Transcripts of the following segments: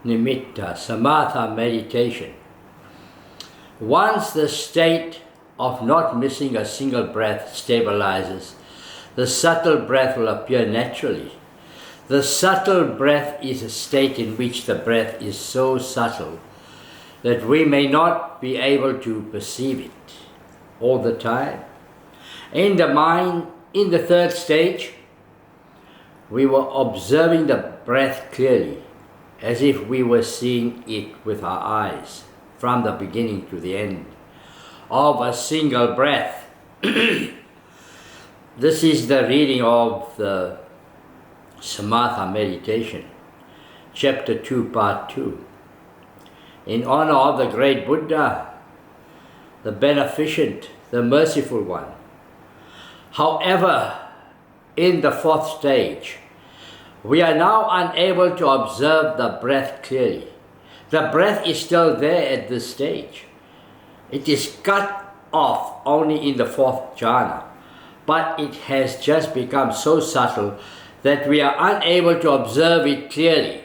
Nimitta, Samatha Meditation. Once the state of not missing a single breath stabilizes, the subtle breath will appear naturally. The subtle breath is a state in which the breath is so subtle that we may not be able to perceive it all the time. In the mind, in the third stage, we were observing the breath clearly, as if we were seeing it with our eyes, from the beginning to the end of a single breath. This is the reading of the Samatha Meditation, Chapter 2, Part 2. In honor of the great Buddha, the beneficent, the merciful one. However, in the fourth stage, we are now unable to observe the breath clearly. The breath is still there at this stage. It is cut off only in the fourth jhana, but it has just become so subtle that we are unable to observe it clearly.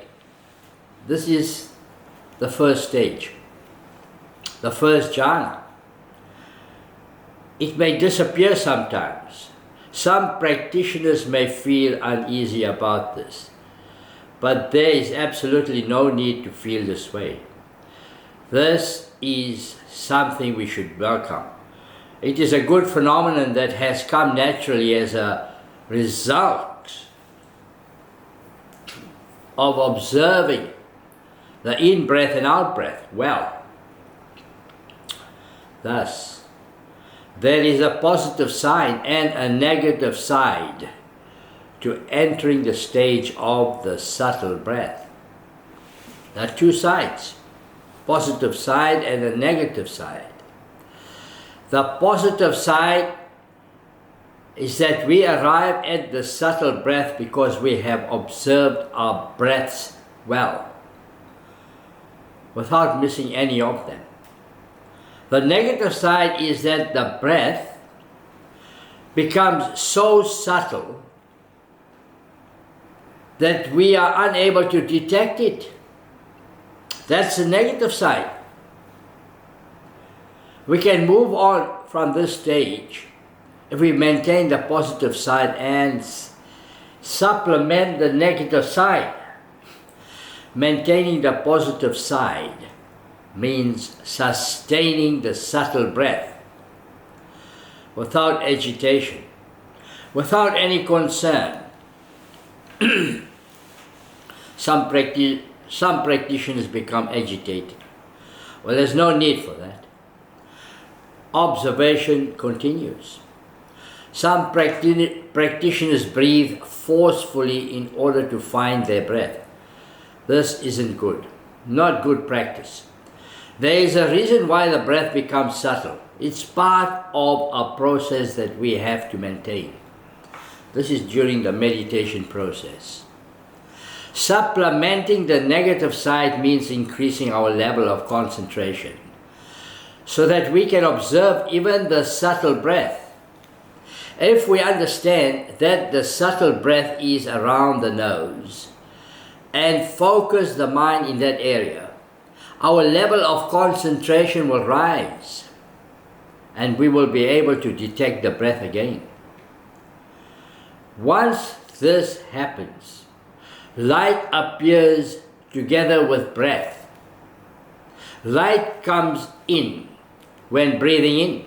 This is the first stage, the first jhana. It may disappear sometimes. Some practitioners may feel uneasy about this, but there is absolutely no need to feel this way. This is something we should welcome. It is a good phenomenon that has come naturally as a result of observing the in-breath and out-breath well. Thus, there is a positive side and a negative side to entering the stage of the subtle breath. There are two sides, positive side and a negative side. The positive side is that we arrive at the subtle breath because we have observed our breaths well, without missing any of them. The negative side is that the breath becomes so subtle that we are unable to detect it. That's the negative side. We can move on from this stage if we maintain the positive side and supplement the negative side. Maintaining the positive side means sustaining the subtle breath without agitation, without any concern. Some practitioners become agitated. Well, there's no need for that. Observation continues. Some practitioners breathe forcefully in order to find their breath. This isn't good, not good practice. There is a reason why the breath becomes subtle. It's part of a process that we have to maintain. This is during the meditation process. Supplementing the negative side means increasing our level of concentration so that we can observe even the subtle breath. If we understand that the subtle breath is around the nose and focus the mind in that area, our level of concentration will rise and we will be able to detect the breath again. Once this happens, light appears together with breath. Light comes in when breathing in,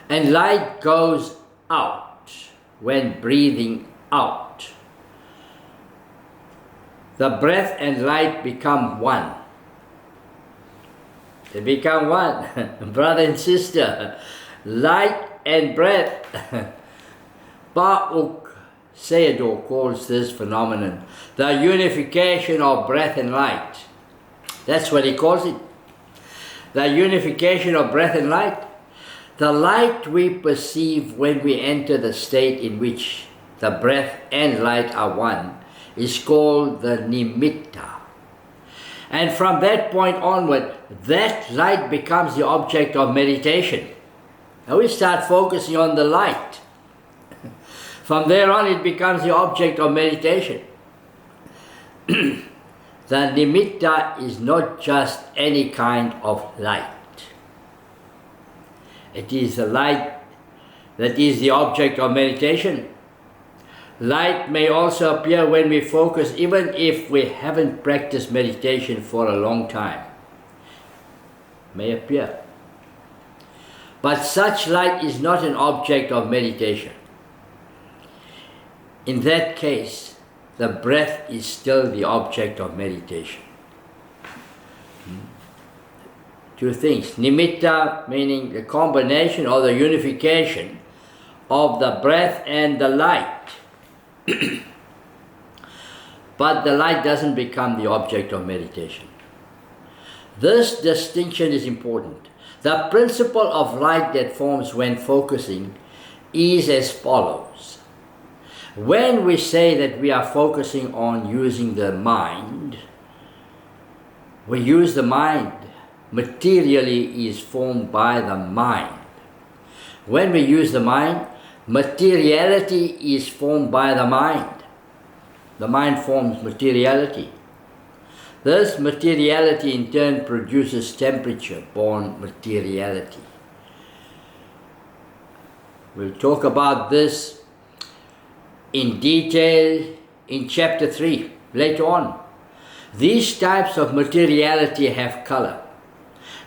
and light goes out when breathing out. The breath and light become one. They become one, brother and sister, light and breath. Ba'uk Sayadaw calls this phenomenon the unification of breath and light. That's what he calls it. The unification of breath and light. The light we perceive when we enter the state in which the breath and light are one is called the Nimitta. And from that point onward, that light becomes the object of meditation. Now we start focusing on the light. From there on, it becomes the object of meditation. the nimitta is not just any kind of light. It is the light that is the object of meditation. Light may also appear when we focus, even if we haven't practiced meditation for a long time. May appear. But such light is not an object of meditation. In that case, the breath is still the object of meditation. Two things. Nimitta, meaning the combination or the unification of the breath and the light. But the light doesn't become the object of meditation. This distinction is important. The principle of light that forms when focusing is as follows. When we say that we are focusing on using the mind, we use the mind. Materially is formed by the mind. When we use the mind, materiality is formed by the mind. The mind forms materiality. This materiality in turn produces temperature-borne materiality. We'll talk about this in detail in chapter 3 later on. These types of materiality have color.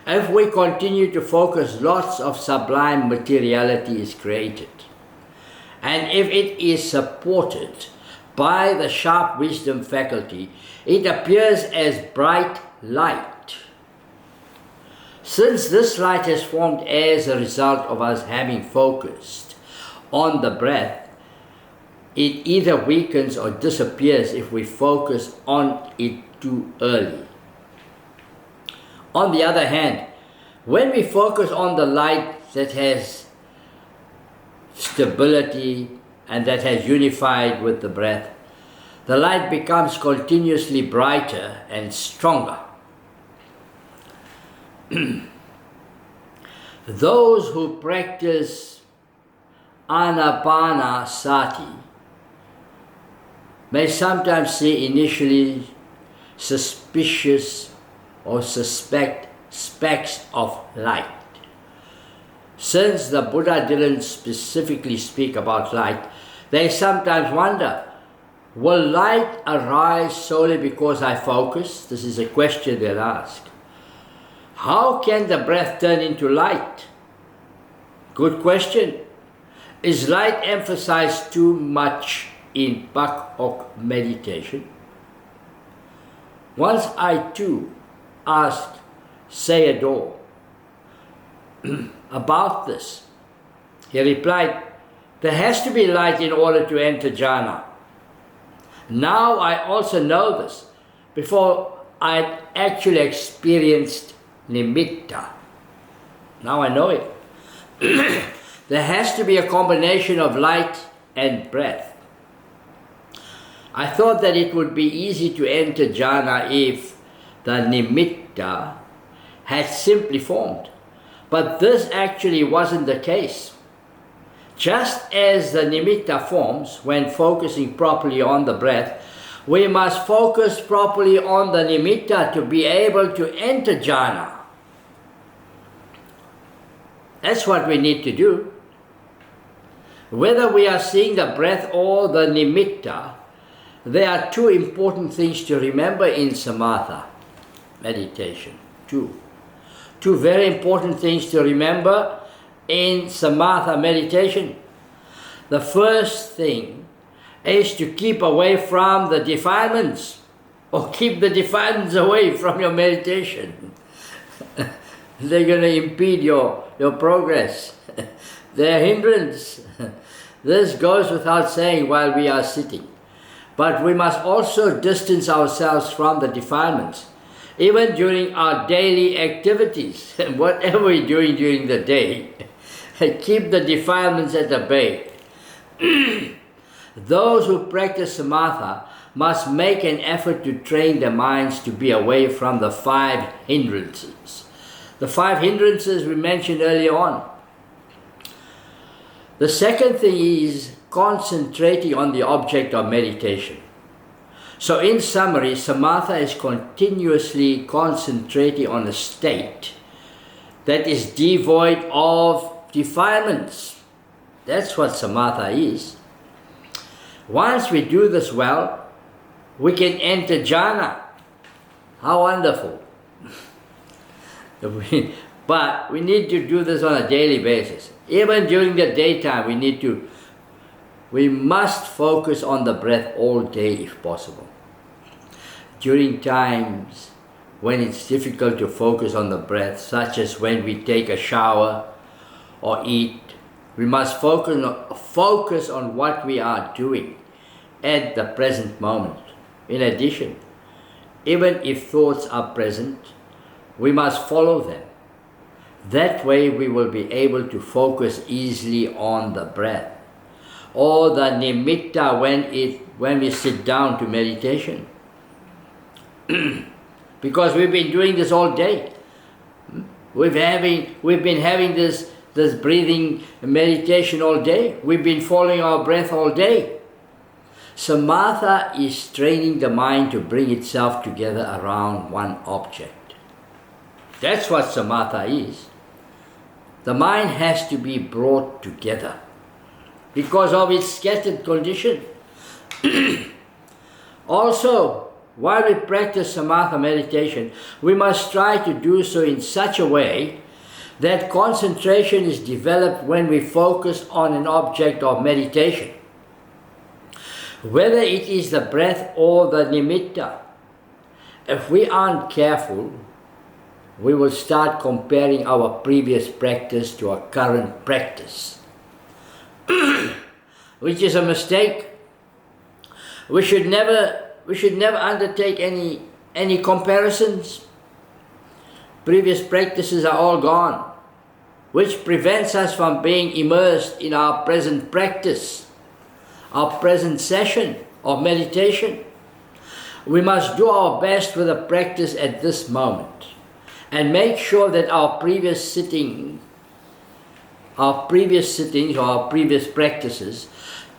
If we continue to focus, lots of sublime materiality is created. And if it is supported by the sharp wisdom faculty, it appears as bright light. Since this light has formed as a result of us having focused on the breath, it either weakens or disappears if we focus on it too early. On the other hand, when we focus on the light that has stability and that has unified with the breath, the light becomes continuously brighter and stronger. Those who practice anapanasati may sometimes see initially suspicious or suspect specks of light. Since the Buddha didn't specifically speak about light, they sometimes wonder, will light arise solely because I focus? This is a question they'll ask. How can the breath turn into light? Good question. Is light emphasized too much in Pak Ok meditation? Once I too asked Sayadaw about this. He replied, there has to be light in order to enter jhana. Now I also know this. Before I actually experienced nimitta. Now I know it. There has to be a combination of light and breath. I thought that it would be easy to enter jhana if the nimitta had simply formed. But this actually wasn't the case. Just as the nimitta forms when focusing properly on the breath, we must focus properly on the nimitta to be able to enter jhana. That's what we need to do. Whether we are seeing the breath or the nimitta, there are two important things to remember in Samatha meditation. Two very important things to remember in Samatha meditation. The first thing is to keep away from the defilements, or keep the defilements away from your meditation. They're going to impede your progress. They're a hindrance. This goes without saying while we are sitting. But we must also distance ourselves from the defilements. Even during our daily activities, whatever we're doing during the day, keep the defilements at the bay. Those who practice samatha must make an effort to train their minds to be away from the 5 hindrances. The 5 hindrances we mentioned earlier on. The second thing is concentrating on the object of meditation. So in summary, Samatha is continuously concentrating on a state that is devoid of defilements. That's what Samatha is. Once we do this well, we can enter jhana. How wonderful. But we need to do this on a daily basis. Even during the daytime, we must focus on the breath all day if possible. During times when it's difficult to focus on the breath, such as when we take a shower or eat, we must focus on what we are doing at the present moment. In addition, even if thoughts are present, we must follow them. That way we will be able to focus easily on the breath. Or the nimitta when we sit down to meditation. Because we've been doing this all day. We've been having this breathing meditation all day. We've been following our breath all day. Samatha is training the mind to bring itself together around one object. That's what samatha is. The mind has to be brought together because of its scattered condition. Also, while we practice Samatha meditation, we must try to do so in such a way that concentration is developed when we focus on an object of meditation. Whether it is the breath or the nimitta, if we aren't careful, we will start comparing our previous practice to our current practice, which is a mistake. We should never undertake any comparisons. Previous practices are all gone, which prevents us from being immersed in our present practice, our present session of meditation. We must do our best with the practice at this moment and make sure that our previous sittings or our previous practices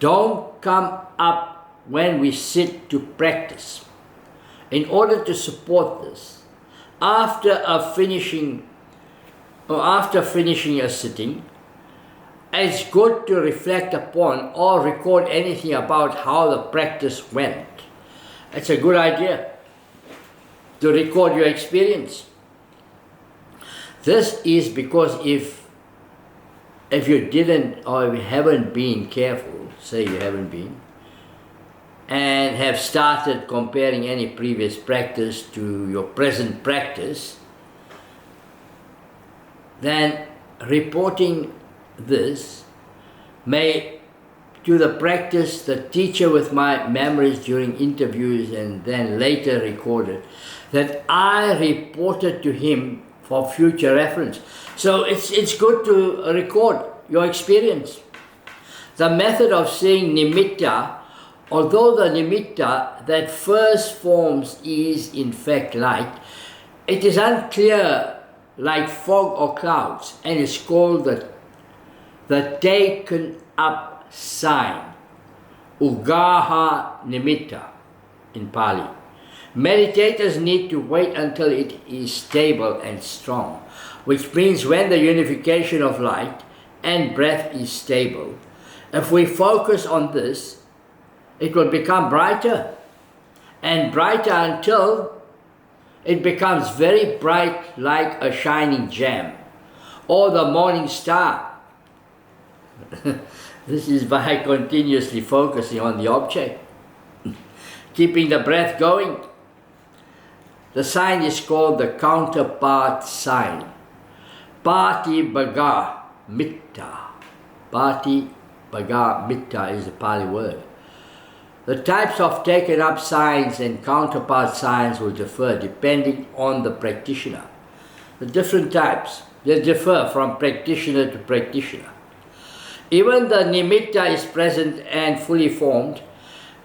don't come up when we sit to practice. In order to support this, after finishing a sitting, it's good to reflect upon or record anything about how the practice went. It's a good idea to record your experience. This is because if you didn't or if you haven't been careful, say you haven't been, and have started comparing any previous practice to your present practice, then reporting this may, to the practice, the teacher with my memories during interviews and then later recorded, that I reported to him for future reference. So it's good to record your experience. The method of saying nimitta, although the nimitta that first forms is in fact light, it is unclear like fog or clouds and is called the taken up sign, ugaha nimitta in Pali. Meditators need to wait until it is stable and strong, which means when the unification of light and breath is stable. If we focus on this, it will become brighter and brighter until it becomes very bright like a shining gem or the morning star. This is by continuously focusing on the object, keeping the breath going. The sign is called the counterpart sign, Pati Bhaga Mitta. Pati Bhaga Mitta is the Pali word. The types of taken up signs and counterpart signs will differ depending on the practitioner. The different types, they differ from practitioner to practitioner. Even the nimitta is present and fully formed,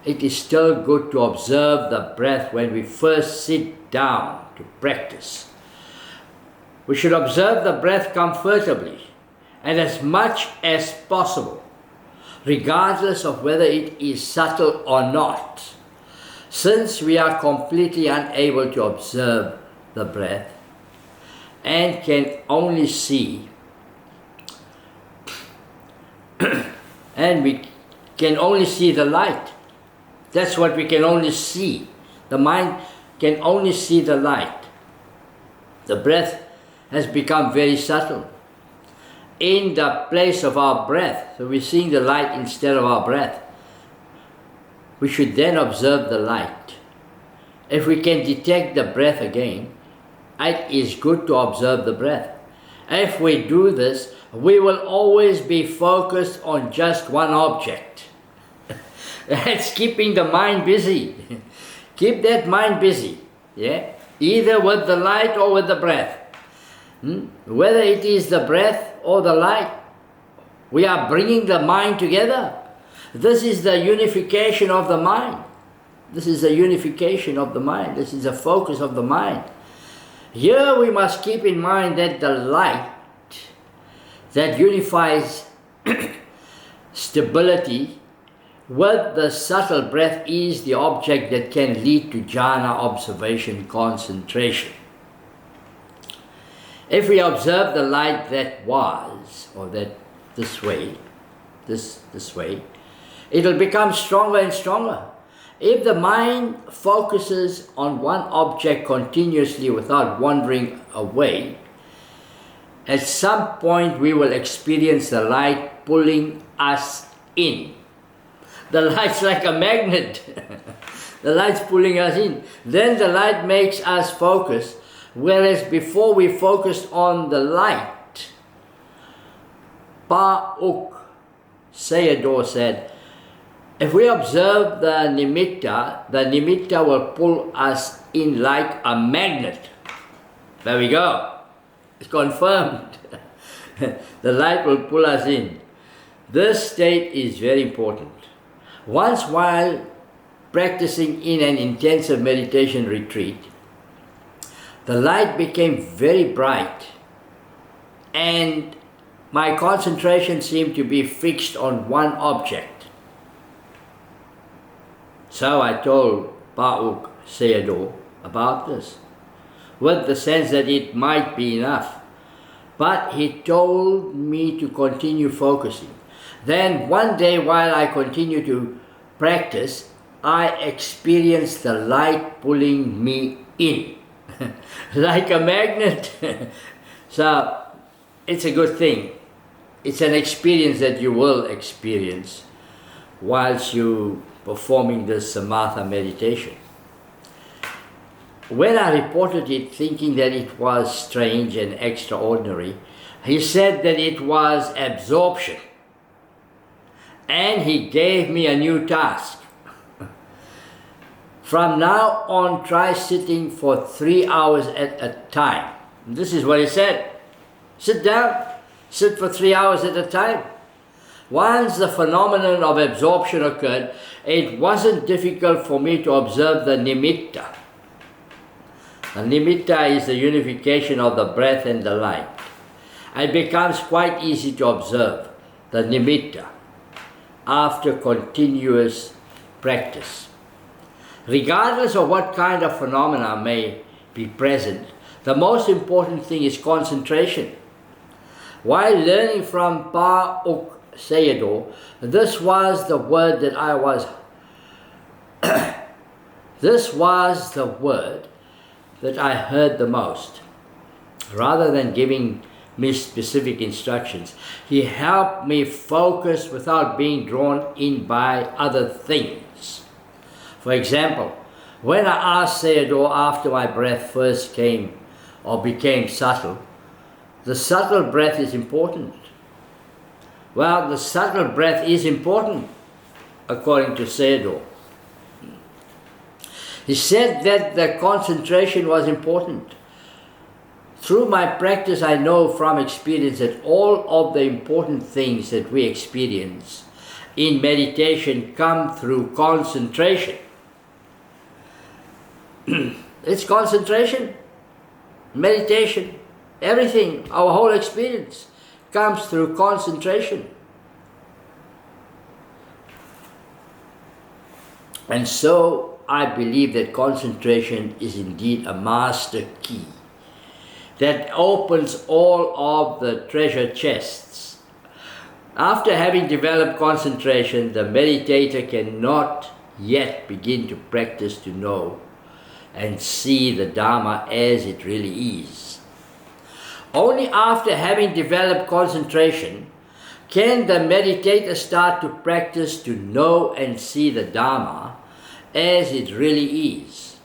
it is still good to observe the breath when we first sit down to practice. We should observe the breath comfortably and as much as possible, regardless of whether it is subtle or not. Since we are completely unable to observe the breath and can only see, and we can only see the light. That's what we can only see. The mind can only see the light. The breath has become very subtle. In the place of our breath, so we're seeing the light instead of our breath. We should then observe the light. If we can detect the breath again, it is good to observe the breath. If we do this, we will always be focused on just one object. That's keeping the mind busy. Keep that mind busy, yeah? Either with the light or with the breath. Whether it is the breath or the light, we are bringing the mind together. This is the unification of the mind. This is the unification of the mind. This is the focus of the mind. Here we must keep in mind that the light that unifies stability with the subtle breath is the object that can lead to jhana observation concentration. If we observe the light that was, or that this way, it'll become stronger and stronger. If the mind focuses on one object continuously without wandering away, at some point we will experience the light pulling us in. The light's like a magnet. The light's pulling us in. Then the light makes us focus, whereas before we focused on the light. Pa Uk Sayadaw said, if we observe the Nimitta will pull us in like a magnet. There we go. It's confirmed. The light will pull us in. This state is very important. Once while practicing in an intensive meditation retreat, the light became very bright and my concentration seemed to be fixed on one object. So I told Pa Uk Sayadaw about this, with the sense that it might be enough. But he told me to continue focusing. Then one day while I continued to practice, I experienced the light pulling me in, like a magnet. So it's a good thing. It's an experience that you will experience whilst you performing this Samatha meditation. When I reported it thinking that it was strange and extraordinary, he said that it was absorption. And he gave me a new task. From now on, try sitting for 3 hours at a time. This is what he said. Sit down, sit for 3 hours at a time. Once the phenomenon of absorption occurred, it wasn't difficult for me to observe the Nimitta. The Nimitta is the unification of the breath and the light. It becomes quite easy to observe the Nimitta after continuous practice. Regardless of what kind of phenomena may be present, the most important thing is concentration. While learning from Pa Uk Sayadaw, this was the word that I was this was the word that I heard the most. Rather than giving me specific instructions, he helped me focus without being drawn in by other things. For example, when I asked Sayadaw after my breath first came or became subtle, the subtle breath is important. Well, the subtle breath is important, according to Sayadaw. He said that the concentration was important. Through my practice, I know from experience that all of the important things that we experience in meditation come through concentration. It's concentration, meditation, everything, our whole experience comes through concentration. And so I believe that concentration is indeed a master key that opens all of the treasure chests. After having developed concentration, the meditator cannot yet begin to practice to know and see the Dharma as it really is. Only after having developed concentration can the meditator start to practice to know and see the Dharma as it really is.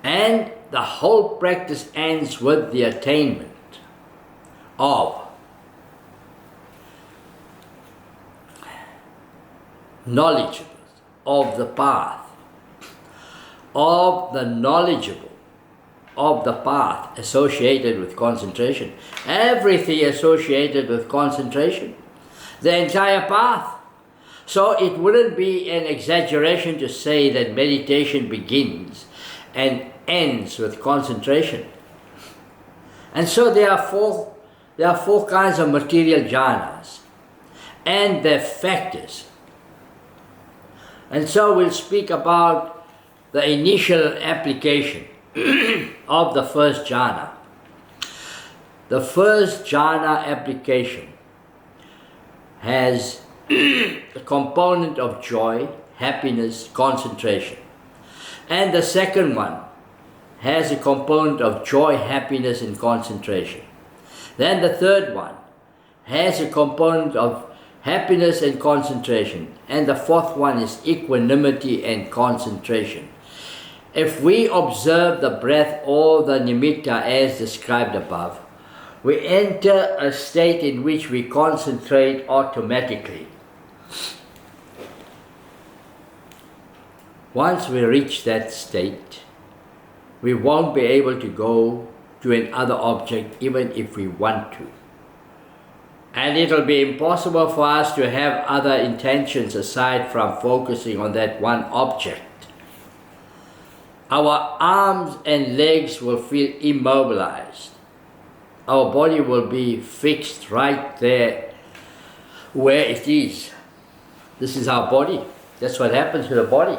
And the whole practice ends with the attainment of knowledgeable of the path, of the knowledgeable of the path associated with concentration. Everything associated with concentration, the entire path. So it wouldn't be an exaggeration to say that meditation begins and ends with concentration. And so there are four kinds of material jhanas and their factors. And so we'll speak about the initial application of the first jhana. The first jhana application has a component of joy, happiness, concentration. And the second one has a component of joy, happiness, and concentration. Then the third one has a component of happiness and concentration. And the fourth one is equanimity and concentration. If we observe the breath or the nimitta as described above, we enter a state in which we concentrate automatically. Once we reach that state, we won't be able to go to another object even if we want to. And it'll be impossible for us to have other intentions aside from focusing on that one object. Our arms and legs will feel immobilized. Our body will be fixed right there where it is. This is our body. That's what happens to the body.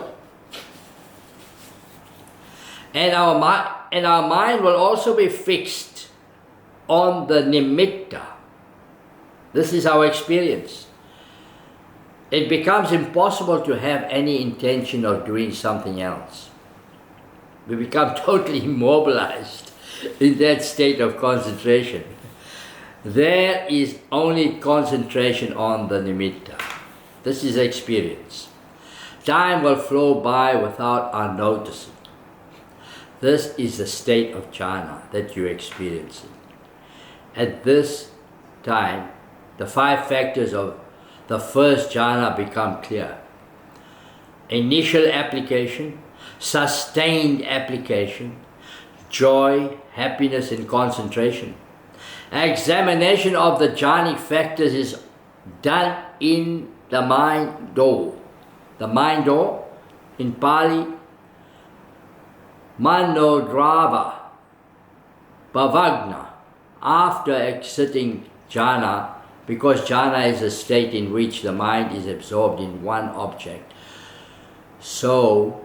And our mind will also be fixed on the nimitta. This is our experience. It becomes impossible to have any intention of doing something else. We become totally immobilized in that state of concentration. There is only concentration on the nimitta. This is experience. Time will flow by without our noticing. This is the state of jhana that you're experiencing. At this time, the five factors of the first jhana become clear. Initial application, sustained application, joy, happiness, and concentration. Examination of the jhanic factors is done in the mind door. The mind door, in Pali, Manodrava Bhavagna, after exiting jhana, because jhana is a state in which the mind is absorbed in one object. So,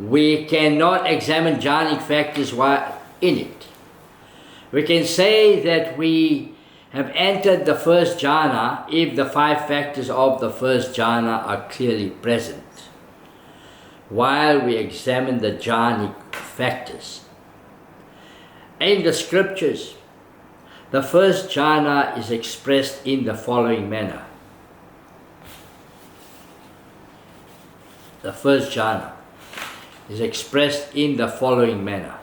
we cannot examine jhanic factors while in it. We can say that we have entered the first jhana if the five factors of the first jhana are clearly present, while we examine the jhanic factors. In the scriptures, the first jhana is expressed in the following manner. The first jhana is expressed in the following manner.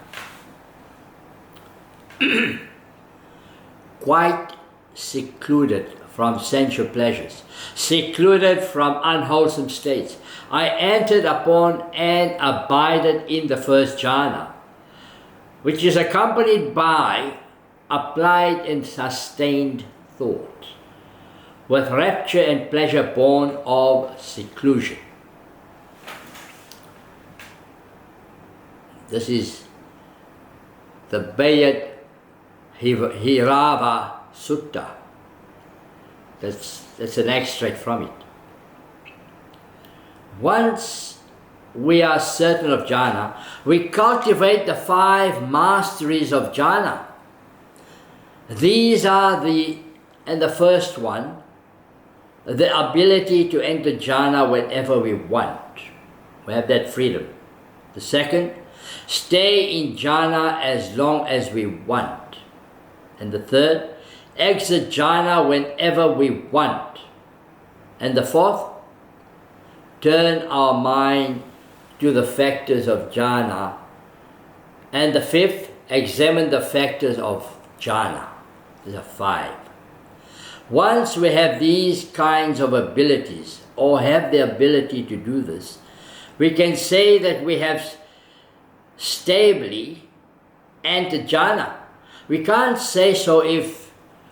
Quite secluded from sensual pleasures, secluded from unwholesome states, I entered upon and abided in the first jhana, which is accompanied by applied and sustained thought, with rapture and pleasure born of seclusion. This is the Bayat Hirava Sutta. That's an extract from it. Once we are certain of jhana, we cultivate the 5 masteries of jhana. These are the first one, the ability to enter jhana whenever we want. We have that freedom. The second, stay in jhana as long as we want. And the third, exit jhana whenever we want. And the fourth, turn our mind to the factors of jhana. And the fifth, examine the factors of jhana. These are 5. Once we have these kinds of abilities, or have the ability to do this, we can say that we have stably entered jhana. We can't say so if,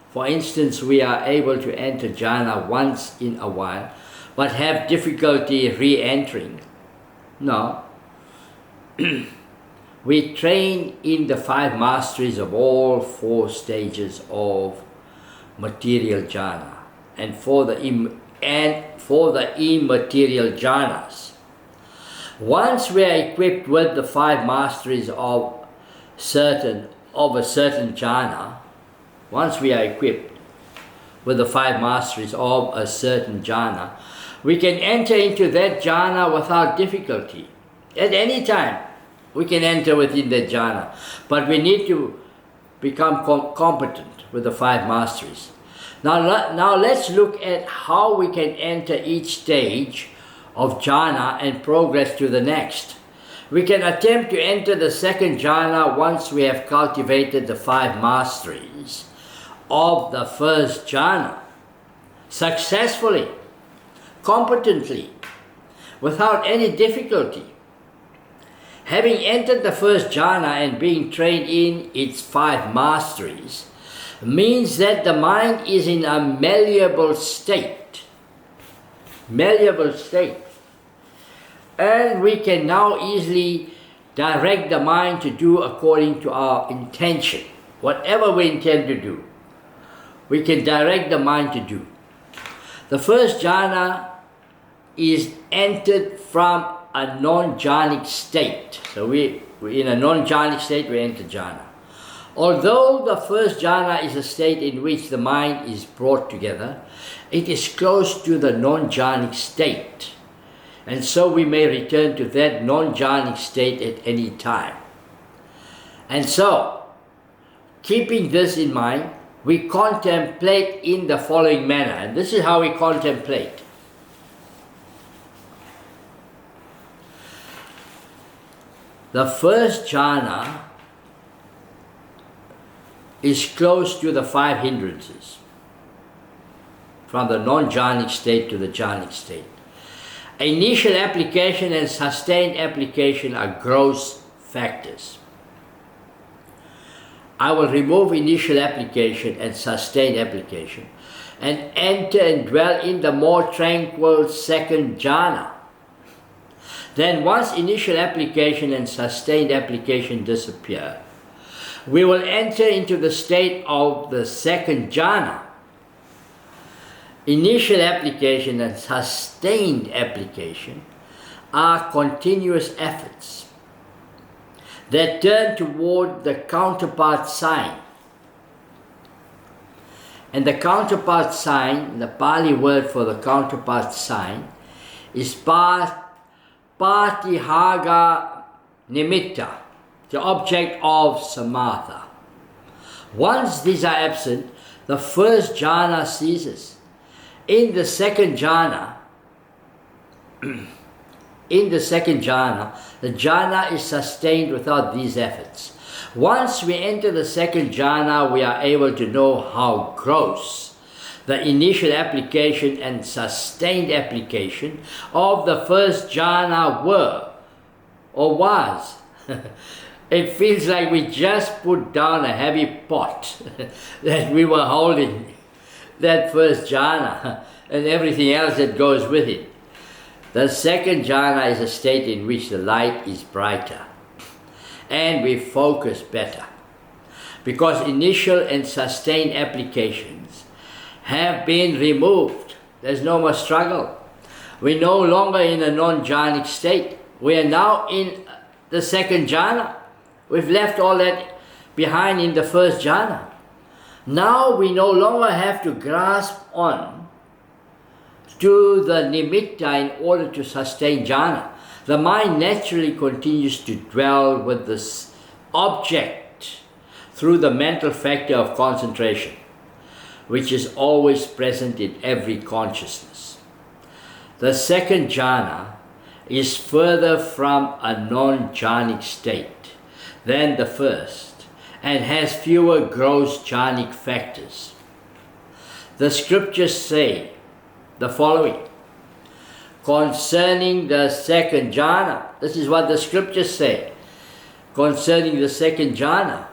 for instance, we are able to enter jhana once in a while, but have difficulty re-entering. No. We train in the 5 masteries of all 4 stages of material jhana, and for the immaterial jhanas. Once we are equipped with the 5 masteries of a certain jhana, once we are equipped with the 5 masteries of a certain jhana, we can enter into that jhana without difficulty. At any time, we can enter within that jhana, but we need to become competent with the 5 masteries. Now let's look at how we can enter each stage of jhana and progress to the next. We can attempt to enter the 2nd jhana once we have cultivated the 5 masteries of the 1st jhana successfully, competently, without any difficulty. Having entered the 1st jhana and being trained in its 5 masteries means that the mind is in a malleable state. Malleable state. And we can now easily direct the mind to do according to our intention. Whatever we intend to do, we can direct the mind to do. The 1st jhana is entered from a non-jhanic state. So we in a non-jhanic state, we enter jhana. Although the 1st jhana is a state in which the mind is brought together, it is close to the non-jhanic state. And so we may return to that non-jhanic state at any time. And so, keeping this in mind, we contemplate in the following manner. And this is how we contemplate. The 1st jhana is close to the 5 hindrances, from the non-jhanic state to the jhanic state. Initial application and sustained application are gross factors. I will remove initial application and sustained application and enter and dwell in the more tranquil 2nd jhana. Then once initial application and sustained application disappear, we will enter into the state of the 2nd jhana. Initial application and sustained application are continuous efforts that turn toward the counterpart sign. And the counterpart sign, the Pali word for the counterpart sign, is Patihaga Nimitta, the object of Samatha. Once these are absent, the 1st jhana ceases. In the 2nd jhana, the jhana is sustained without these efforts. Once we enter the 2nd jhana, we are able to know how gross the initial application and sustained application of the 1st jhana were or was. It feels like we just put down a heavy pot that we were holding, that 1st jhana and everything else that goes with it. The 2nd jhana is a state in which the light is brighter and we focus better, because initial and sustained applications have been removed. There's no more struggle. We're no longer in a non-jhanic state. We are now in the second jhana. We've left all that behind in the first jhana. Now we no longer have to grasp on to the nimitta in order to sustain jhana. The mind naturally continues to dwell with this object through the mental factor of concentration, which is always present in every consciousness. The second jhana is further from a non-jhanic state than the first and has fewer gross jhanic factors. The scriptures say the following concerning the second jhana. This is what the scriptures say concerning the second jhana.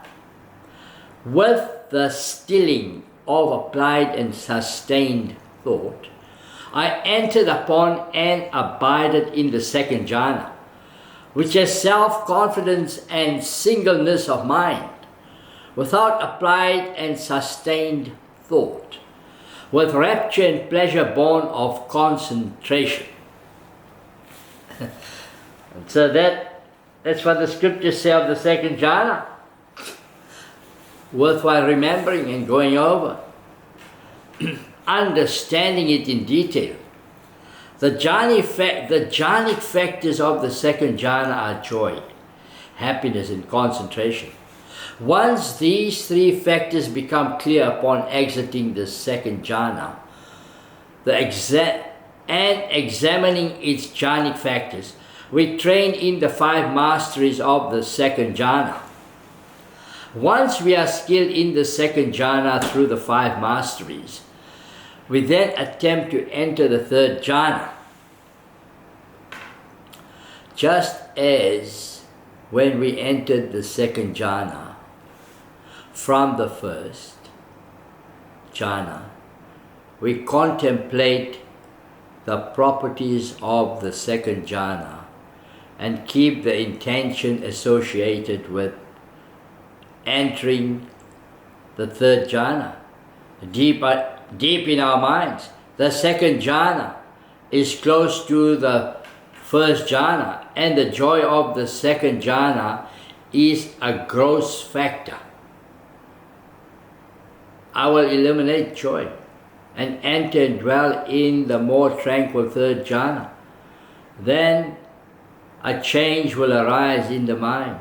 With the stilling of applied and sustained thought, I entered upon and abided in the second jhana, which has self-confidence and singleness of mind, without applied and sustained thought, with rapture and pleasure born of concentration. And so that's what the scriptures say of the second jhana. Worthwhile remembering and going over, understanding it in detail. The jhanic factors of the second jhana are joy, happiness and concentration. Once these three factors become clear upon exiting the second jhana, and examining its jhanic factors, we train in the 5 masteries of the second jhana. Once we are skilled in the second jhana through the 5 masteries, we then attempt to enter the third jhana. Just as when we entered the second jhana from the first jhana, we contemplate the properties of the second jhana and keep the intention associated with entering the third jhana. Deep in our minds, the second jhana is close to the first jhana, and the joy of the second jhana is a gross factor. I will eliminate joy and enter and dwell in the more tranquil third jhana. Then a change will arise in the mind.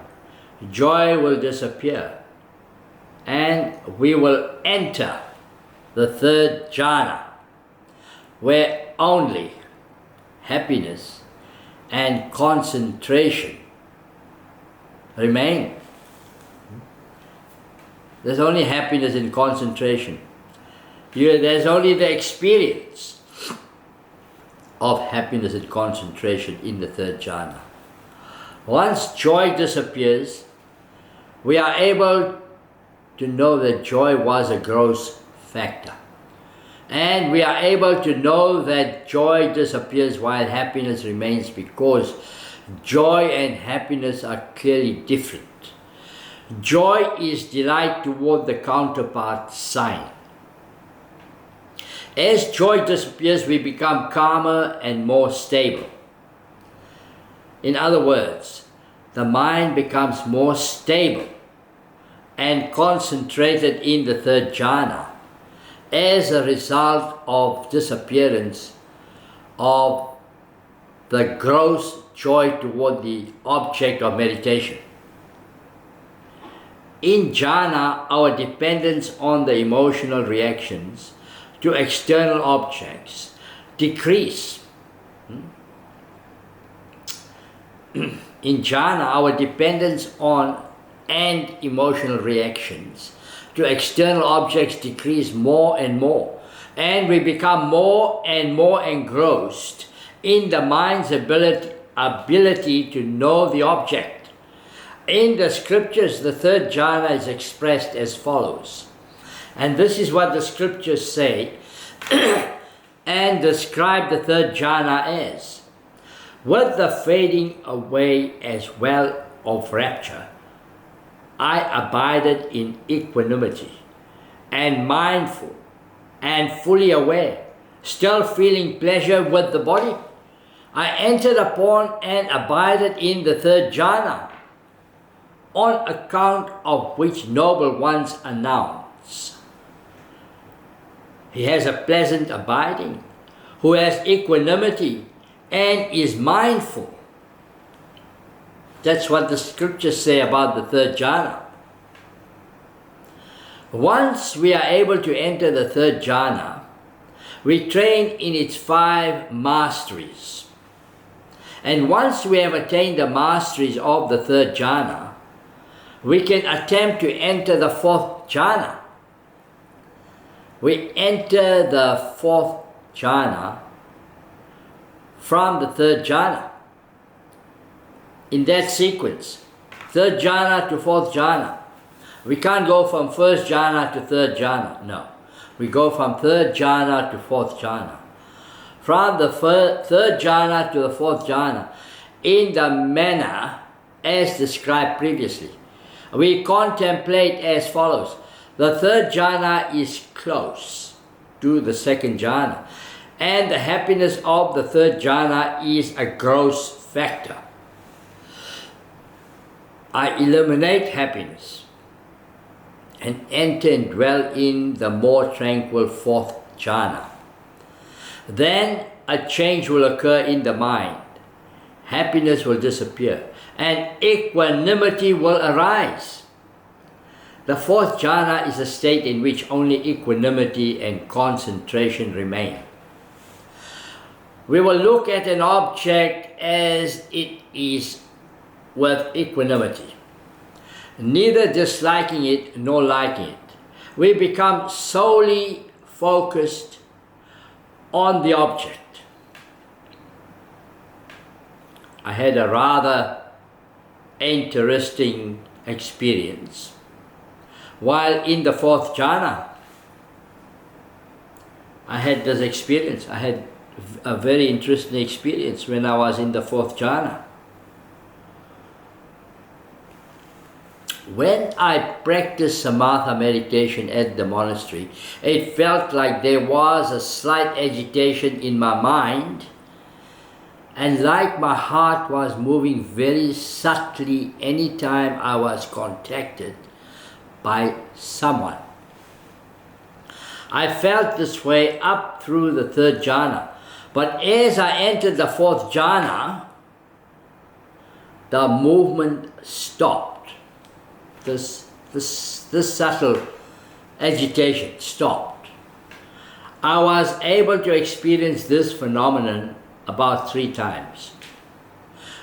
Joy will disappear, and we will enter the third jhana, where only happiness and concentration remain. There's only happiness and concentration. There's only the experience of happiness and concentration in the third jhana. Once joy disappears, we are able to know that joy was a gross factor. And we are able to know that joy disappears while happiness remains, because joy and happiness are clearly different. Joy is delight toward the counterpart sign. As joy disappears, we become calmer and more stable. In other words, the mind becomes more stable and concentrated in the third jhana as a result of disappearance of the gross joy toward the object of meditation. In jhana, our dependence on the emotional reactions to external objects decrease. In jhana, our dependence on and emotional reactions to external objects decrease more and more, and we become more and more engrossed in the mind's ability to know the object. In the scriptures, the third jhana is expressed as follows, and this is what the scriptures say and describe the third jhana as: with the fading away as well of rapture, I abided in equanimity and mindful and fully aware, still feeling pleasure with the body. I entered upon and abided in the third jhana, on account of which noble ones announce. He has a pleasant abiding, who has equanimity and is mindful. That's what the scriptures say about the third jhana. Once we are able to enter the third jhana, we train in its 5 masteries. And once we have attained the masteries of the third jhana, we can attempt to enter the 4th jhana. We enter the 4th jhana from the 3rd jhana. In that sequence, 3rd jhana to 4th jhana. We can't go from 1st jhana to 3rd jhana, no. We go from 3rd jhana to 4th jhana. From the 3rd jhana to the 4th jhana, in the manner as described previously. We contemplate as follows. The 3rd jhana is close to the 2nd jhana, and the happiness of the 3rd jhana is a gross factor. I eliminate happiness and enter and dwell in the more tranquil 4th jhana. Then a change will occur in the mind. Happiness will disappear and equanimity will arise. The 4th jhana is a state in which only equanimity and concentration remain. We will look at an object as it is with equanimity, neither disliking it nor liking it. We become solely focused on the object. I had a rather interesting experience while in the 4th jhana. I had this experience. I had a very interesting experience when I was in the 4th jhana. When I practiced Samatha meditation at the monastery, it felt like there was a slight agitation in my mind, and like my heart was moving very subtly anytime I was contacted by someone. I felt this way up through the 3rd jhana, but as I entered the 4th jhana, the movement stopped. This subtle agitation stopped. I was able to experience this phenomenon about 3 times.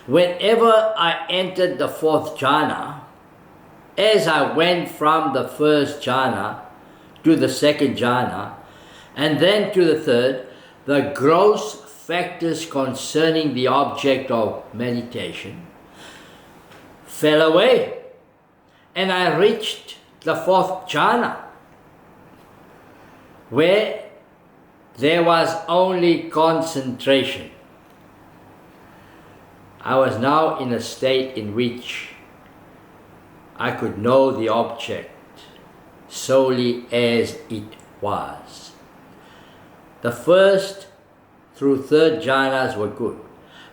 Whenever I entered the 4th jhana, as I went from the 1st jhana to the 2nd jhana and then to the 3rd, the gross factors concerning the object of meditation fell away, and I reached the 4th jhana, where there was only concentration. I was now in a state in which I could know the object solely as it was. The 1st through 3rd jhanas were good,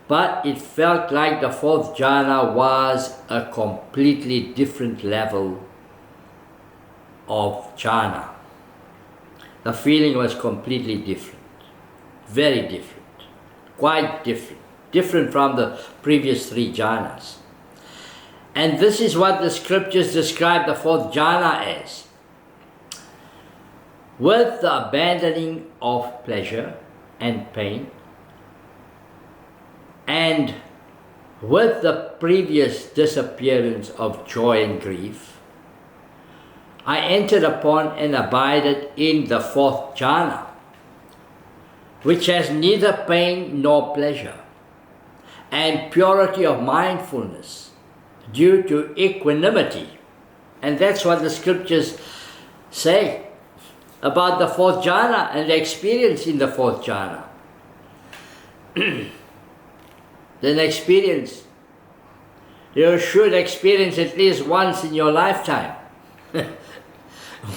but it felt like the 4th jhana was a completely different level of jhana. The feeling was completely different, very different, quite different from the previous 3 jhanas. And this is what the scriptures describe the 4th jhana as. With the abandoning of pleasure and pain, and with the previous disappearance of joy and grief, I entered upon and abided in the 4th jhana, which has neither pain nor pleasure, and purity of mindfulness due to equanimity. And that's what the scriptures say about the 4th jhana and the experience in the 4th jhana. Then experience. You should experience at least once in your lifetime.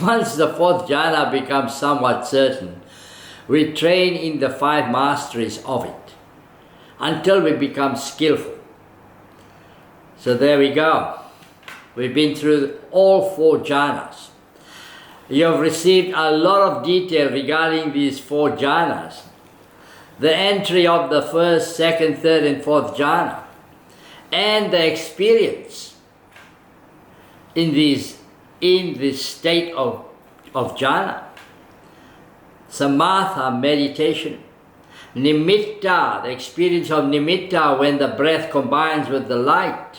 Once the 4th jhana becomes somewhat certain, we train in the 5 masteries of it. until we become skillful. So there we go. We've been through all 4 jhanas. You have received a lot of detail regarding these 4 jhanas. The entry of the 1st, 2nd, 3rd and 4th jhana, and the experience in this state of jhana. Samatha meditation. Nimitta, the experience of nimitta, when the breath combines with the light.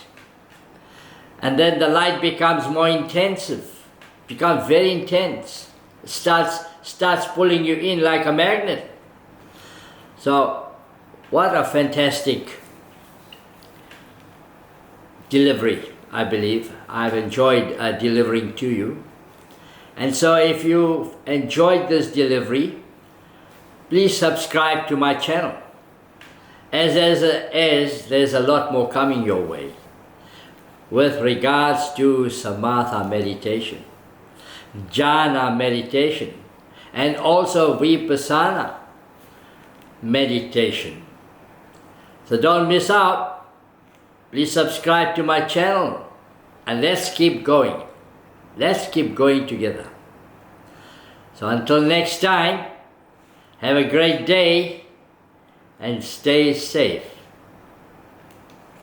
And then the light becomes more intensive, becomes very intense. It starts pulling you in like a magnet. So, what a fantastic delivery, I believe. I've enjoyed delivering to you. And so if you enjoyed this delivery, please subscribe to my channel. As there's a lot more coming your way with regards to Samatha meditation, Jhana meditation, and also Vipassana meditation. So don't miss out. Please subscribe to my channel and let's keep going. Let's keep going together. So until next time, have a great day and stay safe.